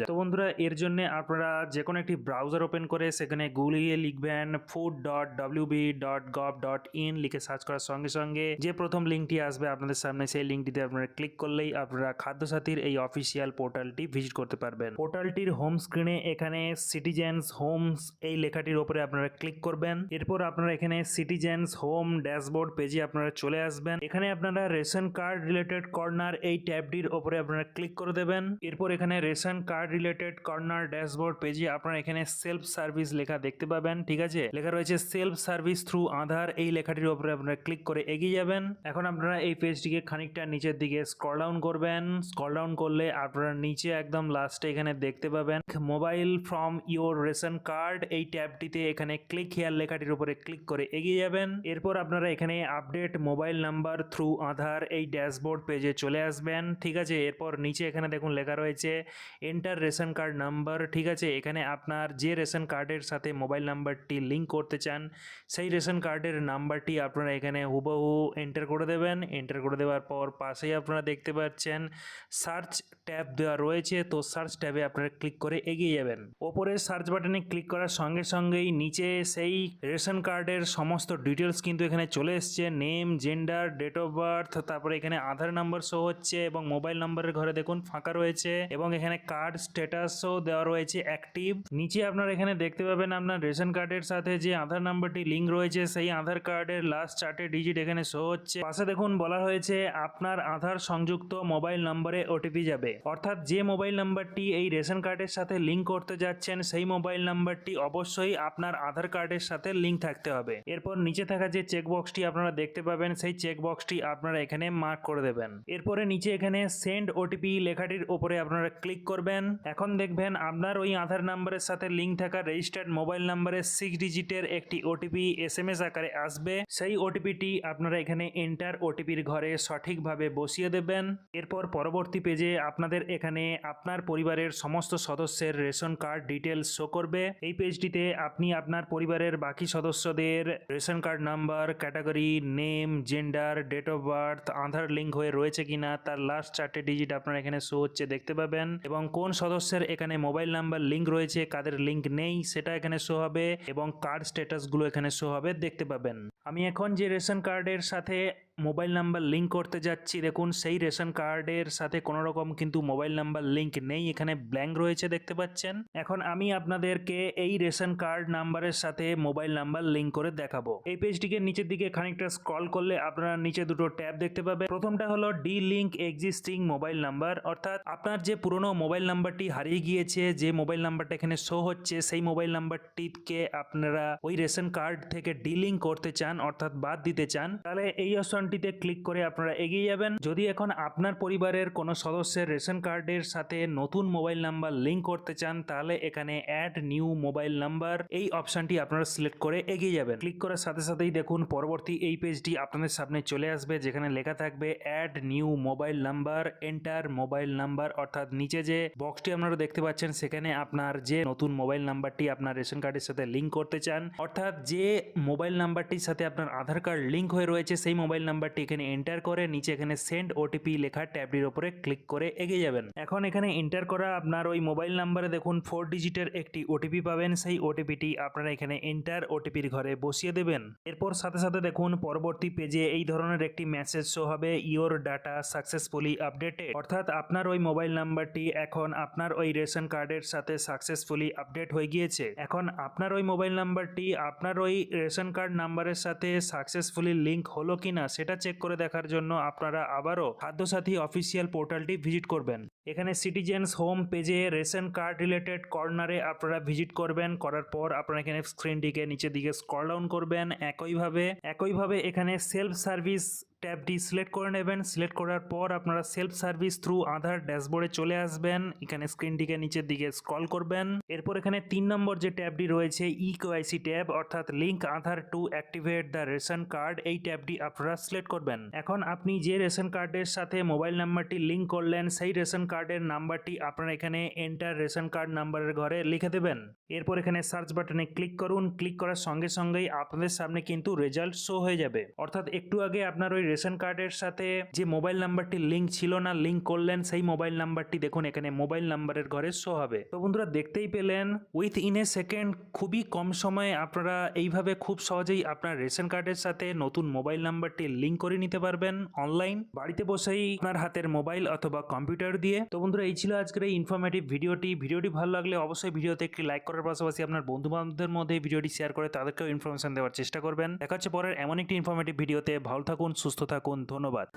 তো বন্ধুরা এর জন্য আপনারা যে কোনো একটি ব্রাউজার ওপেন করে সেখানে গুগলে গিয়ে লিখবেন food.wb.gov.in লিখে সার্চ করার সঙ্গে সঙ্গে যে প্রথম লিঙ্কটি আসবে আপনাদের সামনে সেই লিঙ্কটিতে আপনারা ক্লিক করলেই আপনারা খাদ্যসাথীর এই অফিসিয়াল পোর্টালটি ভিজিট করতে পারবেন। পোর্টালটির হোম স্ক্রিনে এখানে সিটিজেন্স হোমস এই লেখাটির উপরে আপনারা ক্লিক করবেন। এরপর আপনারা এখানে সিটিজেন্স হোম ড্যাশবোর্ড পেজে আপনারা চলে আসবেন। এখানে আপনারা রেশন কার্ড রিলেটেড কর্নার এই ট্যাবটির উপরে আপনারা ক্লিক করে দেবেন। এরপর এখানে ration card related corner dashboard পেজে আপনারা এখানে সেলফ সার্ভিস লেখা দেখতে পাবেন। ঠিক আছে, লেখা রয়েছে সেলফ সার্ভিস থ্রু আধার এই লেখাটির উপরে আপনারা ক্লিক করে এগিয়ে যাবেন। এখন আপনারা এই পেজটিকে খানিকটা নিচের দিকে স্ক্রল ডাউন করবেন। স্ক্রল ডাউন করলে আপনারা নিচে একদম লাস্টে এখানে দেখতে পাবেন mobile from your ration card এই ট্যাবটিতে এখানে ক্লিক হিয়ার লেখাটির উপরে ক্লিক করে এগিয়ে যাবেন। এরপর আপনারা এখানে আপডেট মোবাইল নাম্বার থ্রু আধার এই ড্যাশবোর্ড পেজে চলে আসবেন। ঠিক আছে, এরপর নিচে এখানে দেখুন লেখা রয়েছে এন্টার রেশন কার্ড নাম্বার। ঠিক আছে, এখানে আপনার যে রেশন কার্ডের সাথে মোবাইল নাম্বারটি লিঙ্ক করতে চান সেই রেশন কার্ডের নাম্বারটি আপনারা এখানে হুবহু এন্টার করে দেবেন। এন্টার করে দেওয়ার পর পাশেই আপনারা দেখতে পাচ্ছেন সার্চ ট্যাব দেওয়া রয়েছে, তো সার্চ ট্যাবে আপনারা ক্লিক করে এগিয়ে যাবেন। ওপরে সার্চ বাটনে ক্লিক করার সঙ্গে সঙ্গেই নিচে সেই রেশন কার্ডের সমস্ত ডিটেলস কিন্তু এখানে চলে এসছে, name, gender, date of birth, তারপরে এখানে আধার নাম্বার শো হচ্ছে এবং মোবাইল নাম্বারের ঘরে দেখুন ফাঁকা রয়েছে এবং এখানে কার্ড স্ট্যাটাসও দেওয়া রয়েছে অ্যাক্টিভ। নিচে আপনারা এখানে দেখতে পাবেন আপনার রেশন কার্ডের সাথে যে আধার নাম্বারটি লিঙ্ক রয়েছে সেই আধার কার্ডের লাস্ট 4টে ডিজিট এখানে শো হচ্ছে। পাশে দেখুন বলা হয়েছে আপনার আধার সংযুক্ত মোবাইল নম্বরে ওটিপি যাবে, অর্থাৎ যে মোবাইল নাম্বারটি এই রেশন কার্ডের সাথে লিঙ্ক করতে যাচ্ছেন সেই মোবাইল নাম্বারটি অবশ্যই আপনার আধার কার্ডের সাথে লিঙ্ক থাকতে হবে। এরপর নিচে থাকা যে চেকবক্সটি আপনারা দেখতে পাবেন সেই চেকবক্সটি আপনারা এখানে মার্ক করে দেবেন। এরপরে নিচে এখানে সেন্ড ওটিপি লেখাটির উপরে আপনারা ক্লিক করবেন। এখন দেখবেন আপনার ওই আধার নাম্বারের সাথে লিঙ্ক থাকা রেজিস্টার্ড মোবাইল নাম্বারে 6 ডিজিটের একটি ওটিপি SMS আকারে আসবে। সেই ওটিপিটি আপনারা এখানে এন্টার ওটিপির ঘরে সঠিকভাবে বসিয়ে দেবেন। এরপর পরবর্তী পেজে আপনাদের এখানে আপনার পরিবারের সমস্ত সদস্যের রেশন কার্ড ডিটেলস শো করবে। এই পেজটিতে আপনি আপনার পরিবারের বাকি সদস্যদের ration card number, category, name, gender, date of birth, Aadhaar link হয়ে রয়েছে কিনা তার লাস্ট 4টে ডিজিট আপনারা এখানে শো হচ্ছে দেখতে পাবেন এবং কোন সদস্যের এখানে মোবাইল নাম্বার লিঙ্ক রয়েছে কাদের লিঙ্ক নেই সেটা এখানে শো হবে এবং কার্ড স্ট্যাটাসগুলো এখানে শো হবে দেখতে পাবেন। আমি এখন যে রেশন কার্ডের সাথে মোবাইল নাম্বার লিঙ্ক করতে যাচ্ছি দেখুন সেই রেশন কার্ডের সাথে কোনো রকম কিন্তু মোবাইল নাম্বার লিঙ্ক নেই, এখানে ব্ল্যাঙ্ক রয়েছে দেখতে পাচ্ছেন। এখন আমি আপনাদেরকে এই রেশন কার্ড নাম্বারের সাথে মোবাইল নাম্বার লিঙ্ক করে দেখাবো। এই পেজটিকে নিচের দিকে খানিকটা স্ক্রল করলে আপনারা নিচে দুটো ট্যাব দেখতে পাবেন। প্রথমটা হলো D link existing mobile number, অর্থাৎ আপনার যে পুরনো মোবাইল নাম্বারটি হারিয়ে গিয়েছে, যে মোবাইল নাম্বারটা এখানে শো হচ্ছে সেই মোবাইল নাম্বারটিকে আপনারা ওই রেশন কার্ড থেকে ডিলিঙ্ক করতে চান অর্থাৎ বাদ দিতে চান, তাহলে এই অপশনটিতে ক্লিক করে আপনারা এগিয়ে যাবেন। যদি এখন আপনার পরিবারের কোনো সদস্যের রেশন কার্ডের সাথে নতুন মোবাইল নাম্বার লিঙ্ক করতে চান তাহলে এখানে অ্যাড নিউ মোবাইল নাম্বার এই অপশনটি আপনারা সিলেক্ট করে এগিয়ে যাবেন। ক্লিক করার সাথে সাথেই দেখুন পরবর্তী এই পেজটি আপনাদের সামনে চলে আসবে যেখানে লেখা থাকবে add new mobile number, enter mobile number, অর্থাৎ নিচে যে বক্সটি আপনারা দেখতে পাচ্ছেন সেখানে আপনার যে নতুন মোবাইল নাম্বারটি আপনার রেশন কার্ডের সাথে লিঙ্ক করতে চান, অর্থাৎ যে মোবাইল নাম্বারটির সাথে আপনার আধার কার্ড লিঙ্ক হয়ে রয়েছে সেই মোবাইল নাম্বারটি এখানে এন্টার করে নিচে এখানে সেন্ড ওটিপি লেখা ট্যাবটির উপরে ক্লিক করে এগিয়ে যাবেন। এখন এখানে এন্টার করা আপনার ওই মোবাইল নাম্বারে দেখুন 4 ডিজিটের একটি ওটিপি পাবেন, সেই ওটিপিটি আপনারা এখানে এন্টার ওটিপির ঘরে বসিয়ে দেবেন। এরপর সাথে সাথে দেখুন পরবর্তী পেজে এই ধরনের একটি মেসেজ শো হবে ইওর ডাটা সাকসেসফুলি আপডেটেড, অর্থাৎ আপনার ওই মোবাইল নাম্বারটি এখন আপনার ওই রেশন কার্ডের সাথে সাকসেসফুলি আপডেট হয়ে গিয়েছে। এখন আপনার ওই মোবাইল নাম্বারটি আপনার ওই রেশন কার্ড নাম্বারের সাথে সাকসেসফুলি লিঙ্ক হলো কিনা সেটা চেক করে দেখার জন্য আপনারা আবারও খাদ্যসাথী অফিসিয়াল পোর্টালটি ভিজিট করবেন। এখানে সিটিজেন্স হোম পেজে রেশন কার্ড রিলেটেড কর্নারে আপনারা ভিজিট করবেন। করার পর আপনারা এখানে স্ক্রিনটিকে নিচের দিকে স্ক্রল ডাউন করবেন। একইভাবে এখানে সেলফ সার্ভিস ট্যাবটি সিলেক্ট করে নেবেন। সিলেক্ট করার পর আপনারা সেলফ সার্ভিস থ্রু আধার ড্যাশবোর্ডে চলে আসবেন। এখানে স্ক্রিনটিকে নিচের দিকে স্ক্রল করবেন। এরপর এখানে 3 নম্বর যে ট্যাবটি রয়েছে ইকেওয়াইসি ট্যাব, অর্থাৎ link Aadhaar two activate the ration card, এই ট্যাবটি আপনারা সিলেক্ট করবেন। এখন আপনি যে রেশন কার্ডের সাথে মোবাইল নাম্বারটি লিঙ্ক করলেন সেই রেশন কার্ডের নাম্বারটি আপনারা এখানে এন্টার রেশন কার্ড নাম্বারের ঘরে লিখে দেবেন। এরপর এখানে সার্চ বাটনে ক্লিক করুন। ক্লিক করার সঙ্গে সঙ্গেই আপনাদের সামনে কিন্তু রেজাল্ট শো হয়ে যাবে, অর্থাৎ একটু আগে আপনার ওই রেশন কার্ডের সাথে যে মোবাইল নাম্বারটি লিঙ্ক ছিল না, লিঙ্ক করলেন সেই মোবাইল নাম্বারটি দেখুন এখানে মোবাইল নাম্বারের ঘরে শো হবে। তো বন্ধুরা দেখতেই পেলেন উইথ ইন এ সেকেন্ড, খুবই কম সময়ে আপনারা এইভাবে খুব সহজেই আপনার রেশন কার্ডের সাথে নতুন মোবাইল নাম্বারটি লিঙ্ক করে নিতে পারবেন অনলাইন, বাড়িতে বসেই আপনার হাতের মোবাইল অথবা কম্পিউটার দিয়ে। তো বন্ধুরা এই ছিল আজকের এই ইনফরমেটিভ ভিডিওটি ভালো লাগলে অবশ্যই ভিডিওতে একটি লাইক করার পাশাপাশি আপনার বন্ধু বান্ধবদের মধ্যে এই ভিডিওটি শেয়ার করে তাদেরকেও ইনফরমেশন দেওয়ার চেষ্টা করবেন। দেখা হচ্ছে পরের এমন একটি ইনফরমেটিভ ভিডিওতে। ভালো থাকুন, সুস্থ থাকুন, ধন্যবাদ।